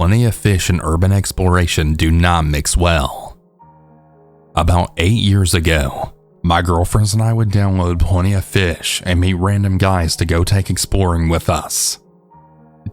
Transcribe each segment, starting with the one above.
plenty of fish and urban exploration do not mix well. About 8 years ago, my girlfriends and I would download Plenty of Fish and meet random guys to go take exploring with us.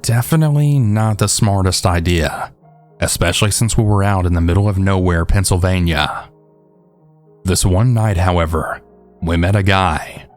Definitely not the smartest idea, especially since we were out in the middle of nowhere, Pennsylvania. This one night, however, we met a guy.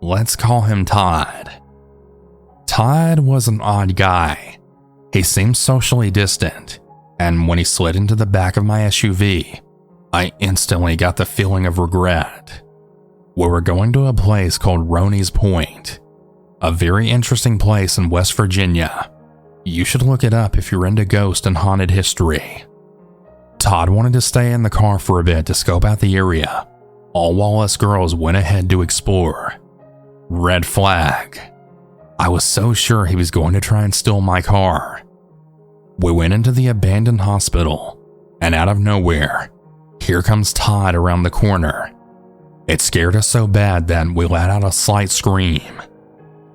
Let's call him Todd. Todd was an odd guy. He seemed socially distant, and when he slid into the back of my SUV, I instantly got the feeling of regret. We were going to a place called Roney's Point, a very interesting place in West Virginia. You should look it up if you're into ghost and haunted history. Todd wanted to stay in the car for a bit to scope out the area, all while us girls went ahead to explore. Red flag. I was so sure he was going to try and steal my car. We went into the abandoned hospital, and out of nowhere, here comes Todd around the corner. It scared us so bad that we let out a slight scream.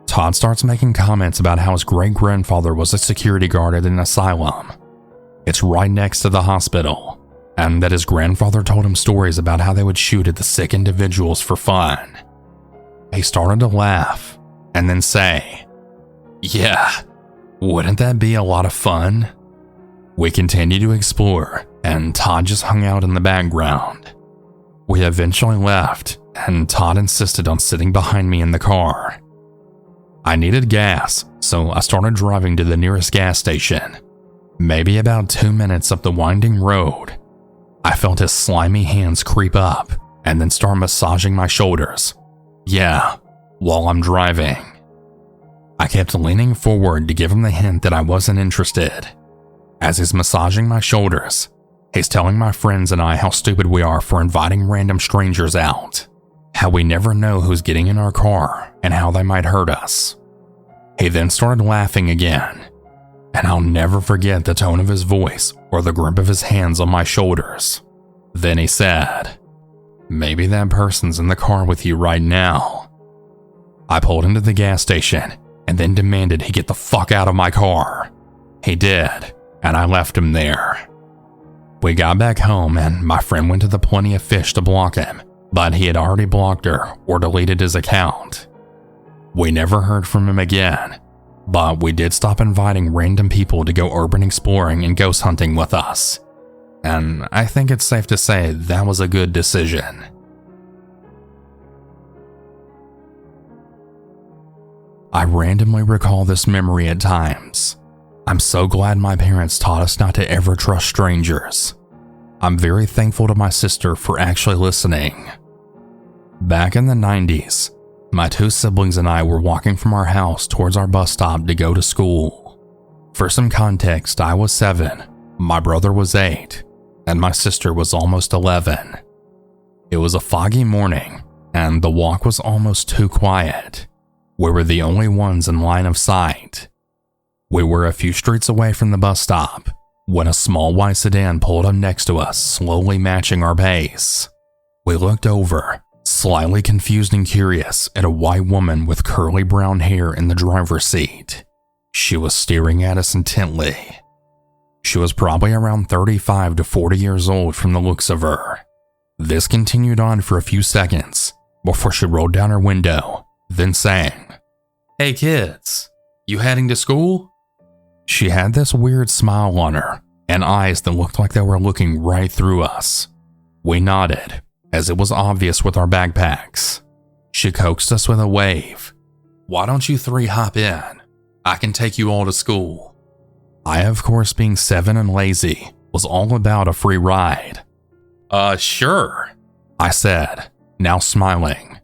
Todd starts making comments about how his great-grandfather was a security guard at an asylum. It's right next to the hospital, and that his grandfather told him stories about how they would shoot at the sick individuals for fun. He started to laugh, and then say, "Yeah, wouldn't that be a lot of fun?" We continued to explore, and Todd just hung out in the background. We eventually left, and Todd insisted on sitting behind me in the car. I needed gas, so I started driving to the nearest gas station. Maybe about 2 minutes up the winding road, I felt his slimy hands creep up and then start massaging my shoulders. Yeah, while I'm driving. I kept leaning forward to give him the hint that I wasn't interested. As he's massaging my shoulders, he's telling my friends and I how stupid we are for inviting random strangers out, how we never know who's getting in our car and how they might hurt us. He then started laughing again, and I'll never forget the tone of his voice or the grip of his hands on my shoulders. Then he said, "Maybe that person's in the car with you right now." I pulled into the gas station and then demanded he get the fuck out of my car. He did, and I left him there. We got back home and my friend went to the Plenty of Fish to block him, but he had already blocked her or deleted his account. We never heard from him again, but we did stop inviting random people to go urban exploring and ghost hunting with us. And I think it's safe to say that was a good decision. I randomly recall this memory at times. I'm so glad my parents taught us not to ever trust strangers. I'm very thankful to my sister for actually listening. Back in the 90s, my 2 siblings and I were walking from our house towards our bus stop to go to school. For some context, I was 7, my brother was 8, and my sister was almost 11. It was a foggy morning, and the walk was almost too quiet. We were the only ones in line of sight. We were a few streets away from the bus stop when a small white sedan pulled up next to us, slowly matching our pace. We looked over, slightly confused and curious, at a white woman with curly brown hair in the driver's seat. She was staring at us intently. She was probably around 35 to 40 years old from the looks of her. This continued on for a few seconds before she rolled down her window, then sang, "Hey kids, you heading to school?" She had this weird smile on her and eyes that looked like they were looking right through us. We nodded, as it was obvious with our backpacks. She coaxed us with a wave. "Why don't you 3 hop in? I can take you all to school." I, of course, being 7 and lazy, was all about a free ride. Sure," I said, now smiling.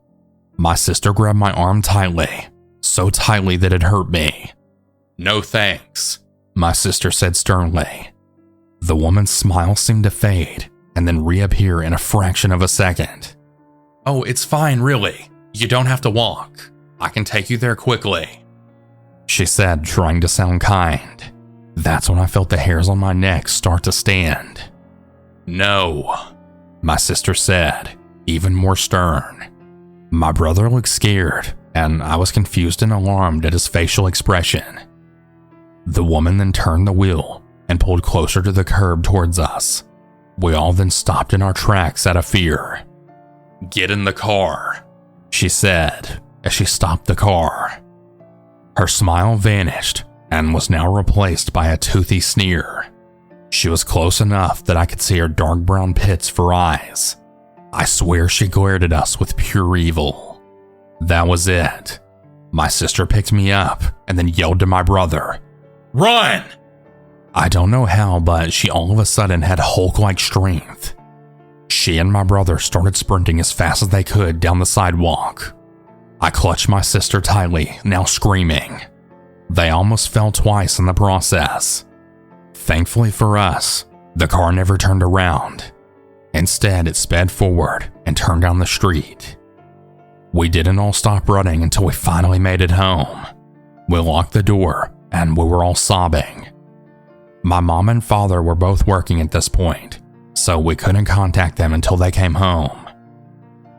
My sister grabbed my arm tightly, so tightly that it hurt me. "No thanks," my sister said sternly. The woman's smile seemed to fade and then reappear in a fraction of a second. "Oh, it's fine, really. You don't have to walk. I can take you there quickly," she said, trying to sound kind. That's when I felt the hairs on my neck start to stand. "No," my sister said, even more stern. My brother looked scared, and I was confused and alarmed at his facial expression. The woman then turned the wheel and pulled closer to the curb towards us. We all then stopped in our tracks out of fear. "Get in the car," she said as she stopped the car. Her smile vanished and was now replaced by a toothy sneer. She was close enough that I could see her dark brown pits for eyes. I swear she glared at us with pure evil. That was it. My sister picked me up and then yelled to my brother, "Run!" I don't know how, but she all of a sudden had Hulk-like strength. She and my brother started sprinting as fast as they could down the sidewalk. I clutched my sister tightly, now screaming. They almost fell twice in the process. Thankfully for us, the car never turned around. Instead, it sped forward and turned down the street. We didn't all stop running until we finally made it home. We locked the door and we were all sobbing. My mom and father were both working at this point, so we couldn't contact them until they came home.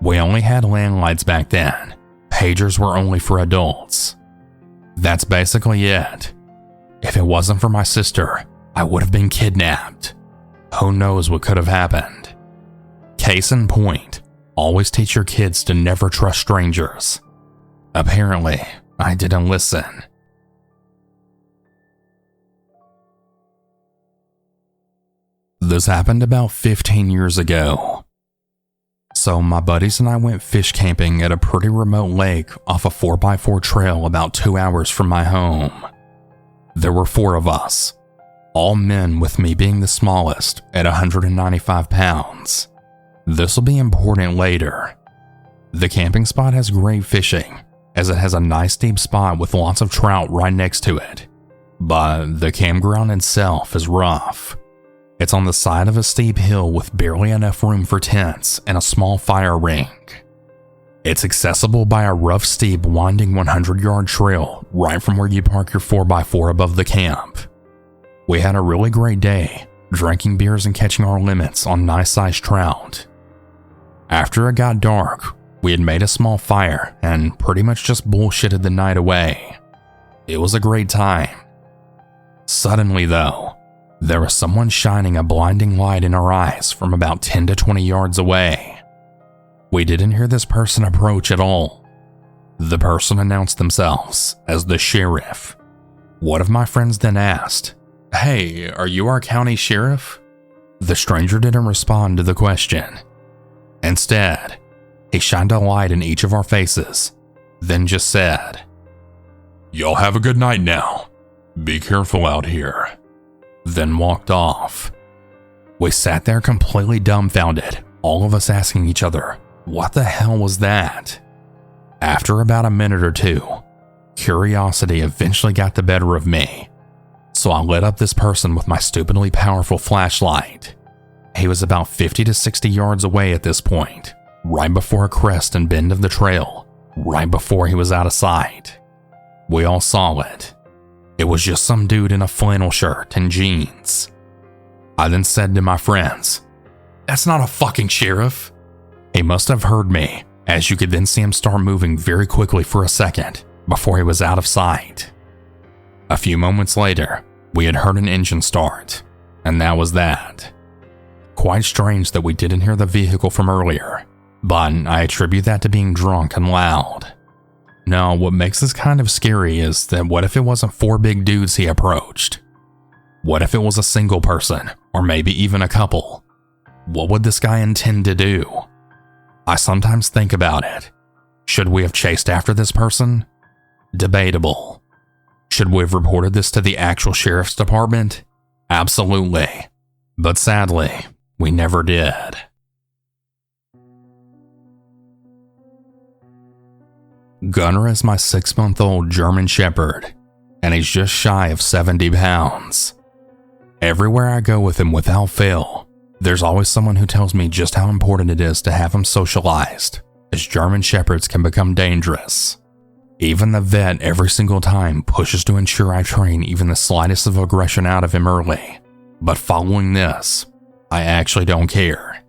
We only had landlines back then. Pagers were only for adults. That's basically it. If it wasn't for my sister, I would have been kidnapped. Who knows what could have happened? Case in point, always teach your kids to never trust strangers. Apparently, I didn't listen. This happened about 15 years ago. So my buddies and I went fish camping at a pretty remote lake off a 4x4 trail about 2 hours from my home. There were 4 of us, all men with me being the smallest at 195 pounds. This will be important later. The camping spot has great fishing, as it has a nice deep spot with lots of trout right next to it. But the campground itself is rough. It's on the side of a steep hill with barely enough room for tents and a small fire ring. It's accessible by a rough, steep, winding 100-yard trail right from where you park your 4x4 above the camp. We had a really great day, drinking beers and catching our limits on nice-sized trout. After it got dark, we had made a small fire and pretty much just bullshitted the night away. It was a great time. Suddenly, though, there was someone shining a blinding light in our eyes from about 10 to 20 yards away. We didn't hear this person approach at all. The person announced themselves as the sheriff. One of my friends then asked, "Hey, are you our county sheriff?" The stranger didn't respond to the question. Instead, he shined a light in each of our faces, then just said, "Y'all have a good night now. Be careful out here." Then walked off. We sat there completely dumbfounded, all of us asking each other, what the hell was that? After about a minute or two, curiosity eventually got the better of me, so I lit up this person with my stupidly powerful flashlight. He was about 50 to 60 yards away at this point, right before a crest and bend of the trail, right before he was out of sight. We all saw it. It was just some dude in a flannel shirt and jeans. I then said to my friends, "That's not a fucking sheriff." He must have heard me, as you could then see him start moving very quickly for a second before he was out of sight. A few moments later, we had heard an engine start, and that was that. Quite strange that we didn't hear the vehicle from earlier, but I attribute that to being drunk and loud. Now, what makes this kind of scary is that what if it wasn't 4 big dudes he approached? What if it was a single person, or maybe even a couple? What would this guy intend to do? I sometimes think about it. Should we have chased after this person? Debatable. Should we have reported this to the actual sheriff's department? Absolutely. But sadly, we never did. Gunnar is my 6-month-old German Shepherd, and he's just shy of 70 pounds. Everywhere I go with him without fail, there's always someone who tells me just how important it is to have him socialized, as German Shepherds can become dangerous. Even the vet every single time pushes to ensure I train even the slightest of aggression out of him early. But following this, I actually don't care.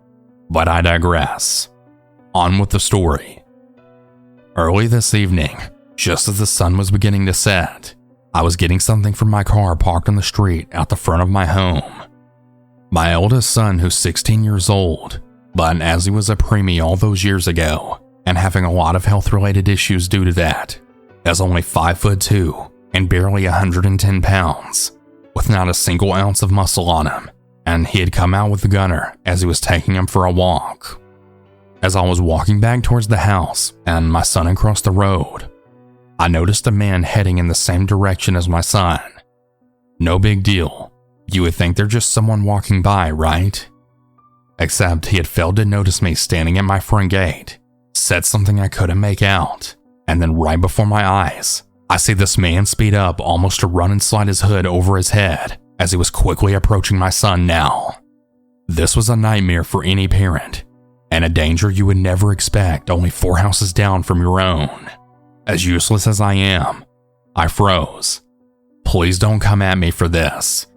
But I digress. On with the story. Early this evening, just as the sun was beginning to set, I was getting something from my car parked on the street out the front of my home. My eldest son, who's 16 years old, but as he was a preemie all those years ago and having a lot of health-related issues due to that, is only 5'2" and barely 110 pounds, with not a single ounce of muscle on him, and he had come out with the gunner as he was taking him for a walk. As I was walking back towards the house and my son across the road, I noticed a man heading in the same direction as my son. No big deal. You would think they're just someone walking by, right? Except he had failed to notice me standing at my front gate, said something I couldn't make out, and then right before my eyes, I see this man speed up almost to run and slide his hood over his head as he was quickly approaching my son now. This was a nightmare for any parent, and a danger you would never expect only 4 houses down from your own. As useless as I am, I froze. Please don't come at me for this.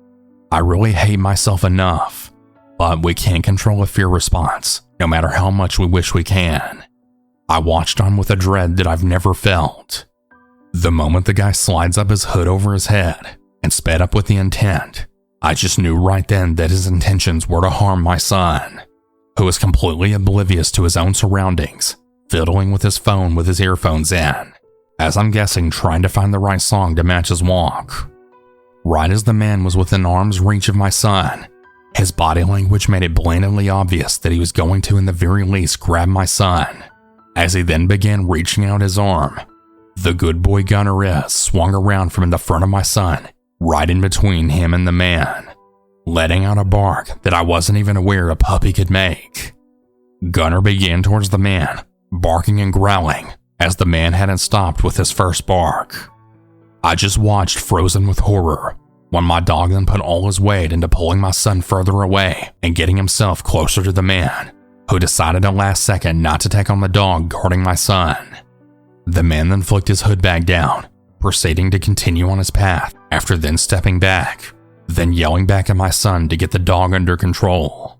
I really hate myself enough, but we can't control a fear response, no matter how much we wish we can. I watched on with a dread that I've never felt. The moment the guy slides up his hood over his head and sped up with the intent, I just knew right then that his intentions were to harm my son, who was completely oblivious to his own surroundings, fiddling with his phone with his earphones in, as I'm guessing trying to find the right song to match his walk. Right as the man was within arm's reach of my son, his body language made it blatantly obvious that he was going to in the very least grab my son. As he then began reaching out his arm, the good boy gunner swung around from in the front of my son, right in between him and the man, letting out a bark that I wasn't even aware a puppy could make. Gunner began towards the man, barking and growling, as the man hadn't stopped with his first bark. I just watched frozen with horror, when my dog then put all his weight into pulling my son further away and getting himself closer to the man, who decided at last second not to take on the dog guarding my son. The man then flicked his hood back down, proceeding to continue on his path after then stepping back, then yelling back at my son to get the dog under control.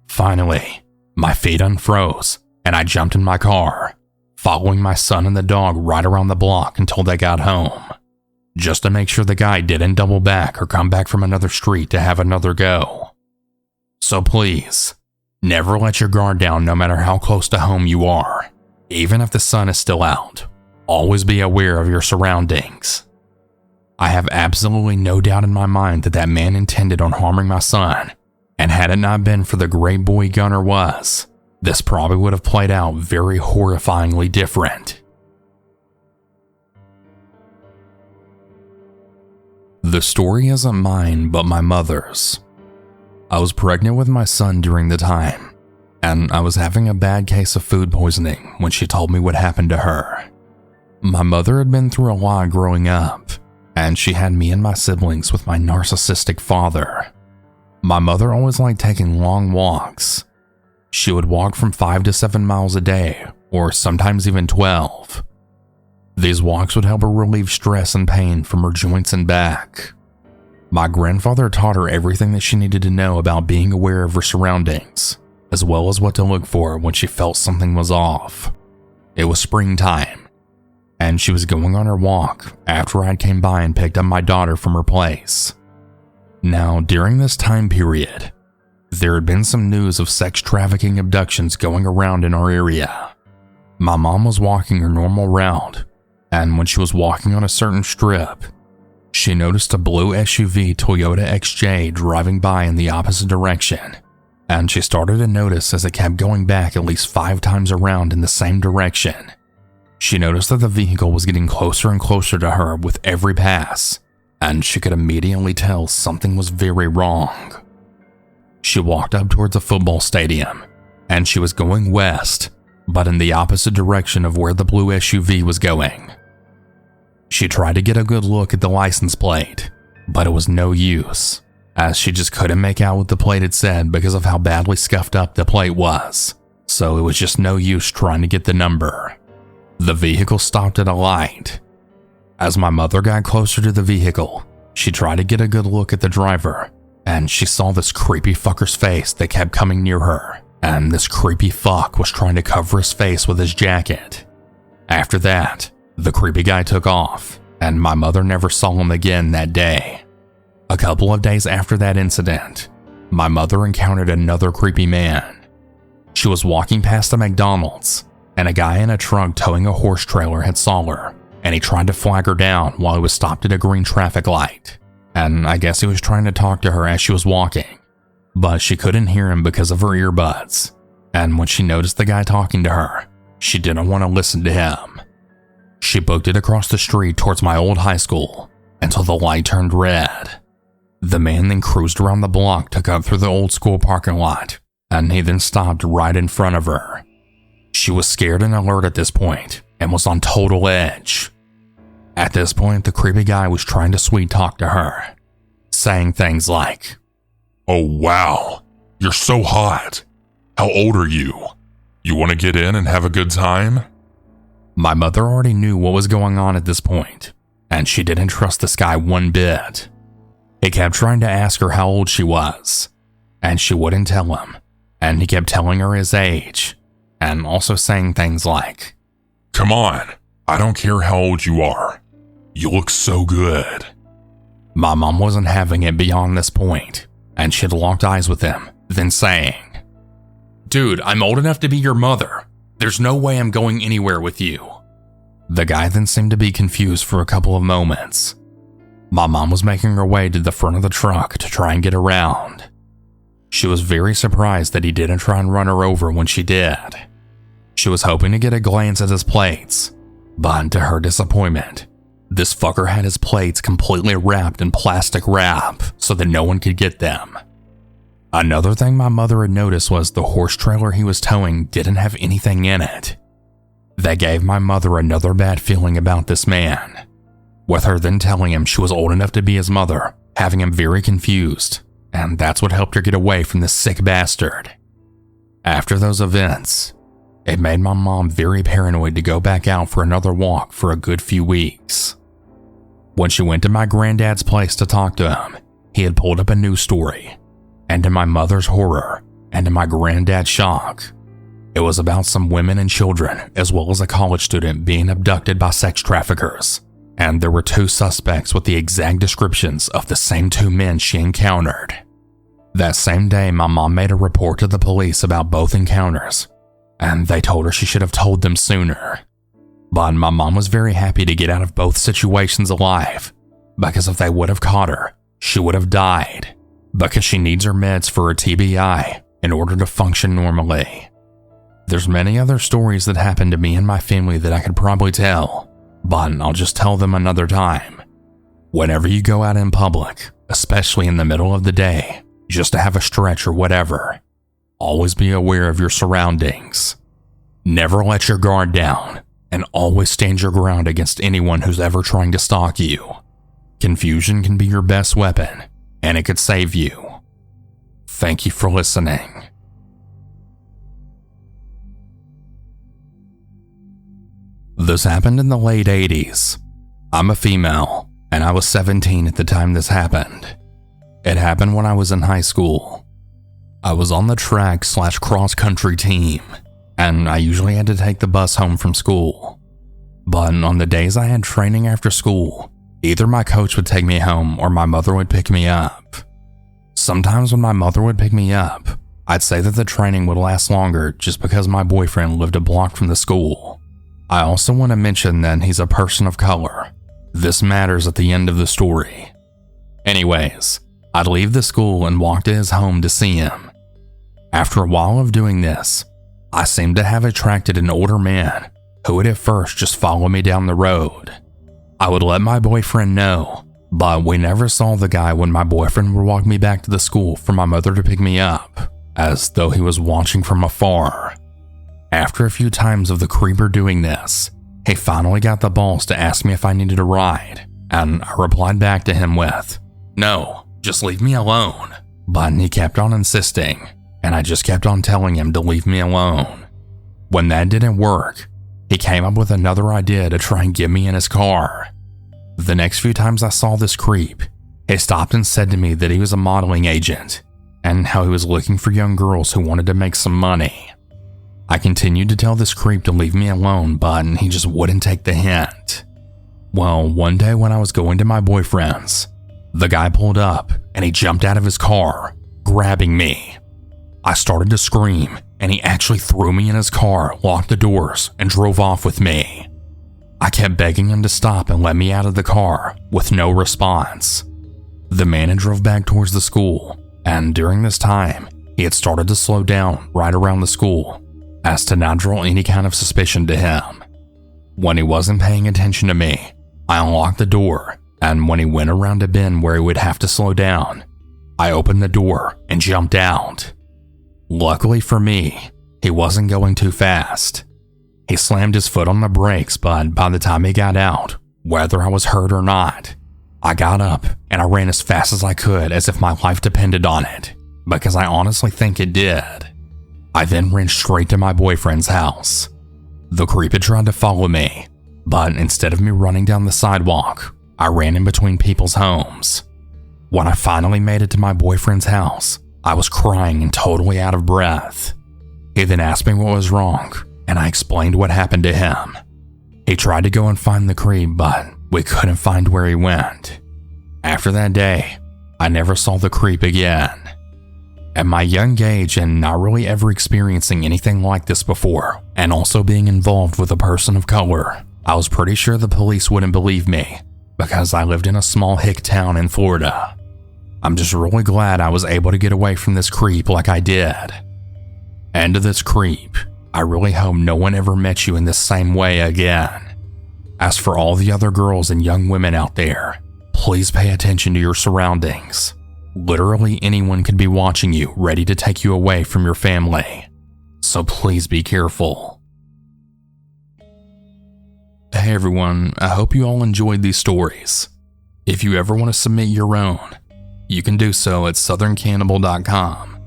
Finally, my feet unfroze and I jumped in my car, following my son and the dog right around the block until they got home, just to make sure the guy didn't double back or come back from another street to have another go. So please, never let your guard down no matter how close to home you are. Even if the sun is still out, always be aware of your surroundings. I have absolutely no doubt in my mind that that man intended on harming my son, and had it not been for the great boy Gunner was, this probably would have played out very horrifyingly different. The story isn't mine, but my mother's. I was pregnant with my son during the time, and I was having a bad case of food poisoning when she told me what happened to her. My mother had been through a lot growing up, and she had me and my siblings with my narcissistic father. My mother always liked taking long walks. She would walk from 5 to 7 miles a day, or sometimes even 12. These walks would help her relieve stress and pain from her joints and back. My grandfather taught her everything that she needed to know about being aware of her surroundings, as well as what to look for when she felt something was off. It was springtime, and she was going on her walk after I came by and picked up my daughter from her place. Now, during this time period, there had been some news of sex trafficking abductions going around in our area. My mom was walking her normal route, and when she was walking on a certain strip, she noticed a blue SUV Toyota XJ driving by in the opposite direction, and she started to notice as it kept going back at least 5 times around in the same direction. She noticed that the vehicle was getting closer and closer to her with every pass, and she could immediately tell something was very wrong. She walked up towards a football stadium, and she was going west, but in the opposite direction of where the blue SUV was going. She tried to get a good look at the license plate, but it was no use, as she just couldn't make out what the plate had said because of how badly scuffed up the plate was, so it was just no use trying to get the number. The vehicle stopped at a light. As my mother got closer to the vehicle, she tried to get a good look at the driver, and she saw this creepy fucker's face that kept coming near her, and this creepy fuck was trying to cover his face with his jacket. After that, the creepy guy took off, and my mother never saw him again that day. A couple of days after that incident, my mother encountered another creepy man. She was walking past a McDonald's, and a guy in a truck towing a horse trailer had saw her, and he tried to flag her down while he was stopped at a green traffic light. And I guess he was trying to talk to her as she was walking, but she couldn't hear him because of her earbuds. And when she noticed the guy talking to her, she didn't want to listen to him. She booked it across the street towards my old high school until the light turned red. The man then cruised around the block to cut through the old school parking lot, and he then stopped right in front of her. She was scared and alert at this point and was on total edge. At this point, the creepy guy was trying to sweet talk to her, saying things like, "Oh wow, you're so hot. How old are you? You want to get in and have a good time?" My mother already knew what was going on at this point, and she didn't trust this guy one bit. He kept trying to ask her how old she was, and she wouldn't tell him, and he kept telling her his age, and also saying things like, "Come on, I don't care how old you are. You look so good." My mom wasn't having it beyond this point, and she had locked eyes with him, then saying, "Dude, I'm old enough to be your mother. There's no way I'm going anywhere with you." The guy then seemed to be confused for a couple of moments. My mom was making her way to the front of the truck to try and get around. She was very surprised that he didn't try and run her over when she did. She was hoping to get a glance at his plates, but to her disappointment, this fucker had his plates completely wrapped in plastic wrap so that no one could get them. Another thing my mother had noticed was the horse trailer he was towing didn't have anything in it. That gave my mother another bad feeling about this man, with her then telling him she was old enough to be his mother, having him very confused, and that's what helped her get away from this sick bastard. After those events, it made my mom very paranoid to go back out for another walk for a good few weeks. When she went to my granddad's place to talk to him, he had pulled up a news story, and to my mother's horror, and to my granddad's shock, it was about some women and children, as well as a college student being abducted by sex traffickers, and there were 2 suspects with the exact descriptions of the same 2 men she encountered. That same day, my mom made a report to the police about both encounters, and they told her she should have told them sooner. But my mom was very happy to get out of both situations alive, because if they would have caught her, she would have died, because she needs her meds for her TBI in order to function normally. There's many other stories that happened to me and my family that I could probably tell, but I'll just tell them another time. Whenever you go out in public, especially in the middle of the day, just to have a stretch or whatever, always be aware of your surroundings. Never let your guard down, and always stand your ground against anyone who's ever trying to stalk you. Confusion can be your best weapon, and it could save you. Thank you for listening. This happened in the late 80s. I'm a female, and I was 17 at the time this happened. It happened when I was in high school. I was on the track/cross-country team, and I usually had to take the bus home from school. But on the days I had training after school, either my coach would take me home or my mother would pick me up. Sometimes when my mother would pick me up, I'd say that the training would last longer just because my boyfriend lived a block from the school. I also want to mention that he's a person of color. This matters at the end of the story. Anyways, I'd leave the school and walk to his home to see him. After a while of doing this, I seemed to have attracted an older man who would at first just follow me down the road. I would let my boyfriend know, but we never saw the guy when my boyfriend would walk me back to the school for my mother to pick me up, as though he was watching from afar. After a few times of the creeper doing this, he finally got the balls to ask me if I needed a ride, and I replied back to him with, "No, just leave me alone." But he kept on insisting, and I just kept on telling him to leave me alone. When that didn't work, he came up with another idea to try and get me in his car. The next few times I saw this creep, he stopped and said to me that he was a modeling agent, and how he was looking for young girls who wanted to make some money. I continued to tell this creep to leave me alone, but he just wouldn't take the hint. Well, one day when I was going to my boyfriend's, the guy pulled up and he jumped out of his car, grabbing me. I started to scream and he actually threw me in his car, locked the doors, and drove off with me. I kept begging him to stop and let me out of the car with no response. The man drove back towards the school, and during this time, he had started to slow down right around the school as to not draw any kind of suspicion to him. When he wasn't paying attention to me, I unlocked the door, and when he went around a bend where he would have to slow down, I opened the door and jumped out. Luckily for me, he wasn't going too fast. He slammed his foot on the brakes, but by the time he got out, whether I was hurt or not, I got up and I ran as fast as I could as if my life depended on it, because I honestly think it did. I then ran straight to my boyfriend's house. The creep had tried to follow me, but instead of me running down the sidewalk, I ran in between people's homes. When I finally made it to my boyfriend's house, I was crying and totally out of breath. He then asked me what was wrong, and I explained what happened to him. He tried to go and find the creep, but we couldn't find where he went. After that day, I never saw the creep again. At my young age and not really ever experiencing anything like this before, and also being involved with a person of color, I was pretty sure the police wouldn't believe me because I lived in a small hick town in Florida. I'm just really glad I was able to get away from this creep like I did. And to this creep, I really hope no one ever met you in this same way again. As for all the other girls and young women out there, please pay attention to your surroundings. Literally anyone could be watching you, ready to take you away from your family. So please be careful. Hey everyone, I hope you all enjoyed these stories. If you ever want to submit your own, you can do so at southerncannibal.com.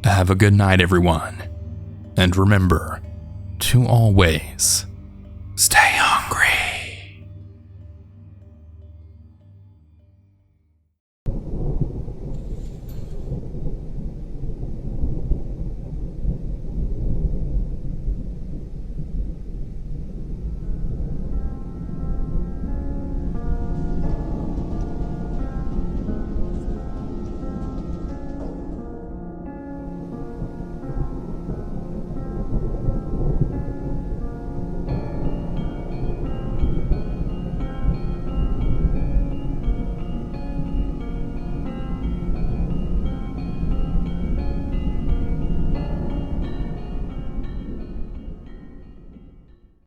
Have a good night, everyone. And remember to always stay